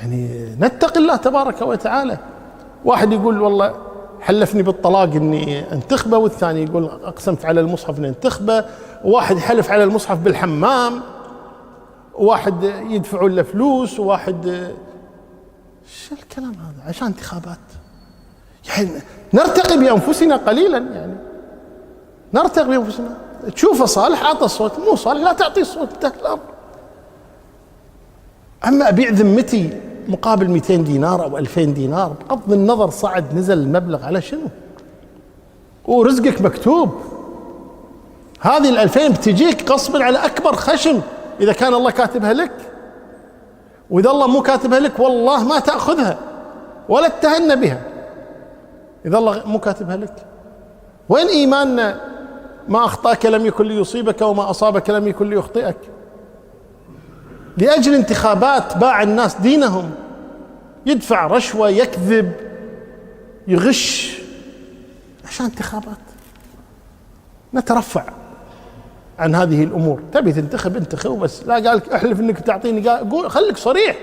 يعني نتقي الله تبارك وتعالى. واحد يقول والله حلفني بالطلاق اني انتخبه، والثاني يقول اقسمت على المصحف اني انتخبه، وواحد يحلف على المصحف بالحمام، وواحد يدفعون له فلوس، وواحد شو الكلام هذا عشان انتخابات؟ يعني نرتقي بانفسنا قليلا، يعني نرتقي بانفسنا. تشوفه صالح اعطى الصوت، مو صالح لا تعطيه الصوت، انتهى الامر. اما ابيع ذمتي مقابل 200 دينار او 2000 دينار، بغض النظر صعد نزل المبلغ على شنو، ورزقك مكتوب. هذه ال2000 بتجيك غصبا على اكبر خشم اذا كان الله كاتبها لك، واذا الله مو كاتبها لك والله ما تاخذها ولا تتهنى بها اذا الله مو كاتبها لك. وين ايماننا؟ ما اخطاك لم يكن ليصيبك وما اصابك لم يكن ليخطئك. لاجل انتخابات باع الناس دينهم، يدفع رشوه، يكذب، يغش عشان انتخابات. نترفع عن هذه الامور. تبي تنتخب انتخب بس، لا قال احلف انك تعطيني، قول خليك صريح،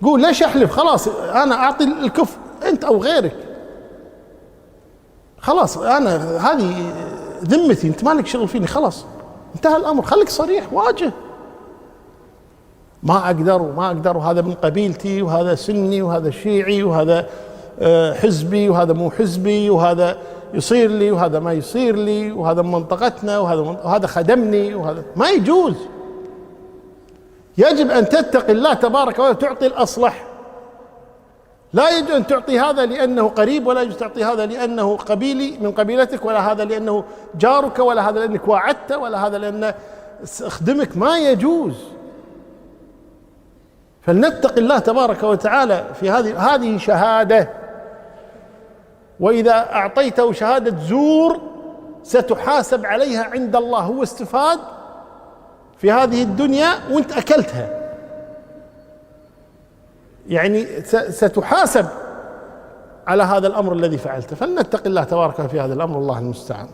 قول ليش احلف؟ خلاص انا اعطي الكفء انت او غيرك، خلاص انا هذه ذمتي، انت مالك شغل فيني، خلاص انتهى الامر. خليك صريح، واجه. ما اقدر وما اقدر، وهذا من قبيلتي، وهذا سني، وهذا شيعي، وهذا حزبي، وهذا مو حزبي، وهذا يصير لي وهذا ما يصير لي، وهذا من منطقتنا وهذا خدمني، وهذا ما يجوز. يجب ان تتقي الله تبارك وتعالى، تعطي الاصلح. لا يجوز ان تعطي هذا لانه قريب، ولا يجوز تعطي هذا لانه قبيلي من قبيلتك، ولا هذا لانه جارك، ولا هذا لانك واعدته، ولا هذا لانه اخدمك. ما يجوز. فلنتقي الله تبارك وتعالى في هذه شهاده، واذا اعطيته شهاده زور ستحاسب عليها عند الله. هو استفاد في هذه الدنيا وانت اكلتها، يعني ستحاسب على هذا الامر الذي فعلته. فلنتقي الله تبارك في هذا الامر، الله المستعان.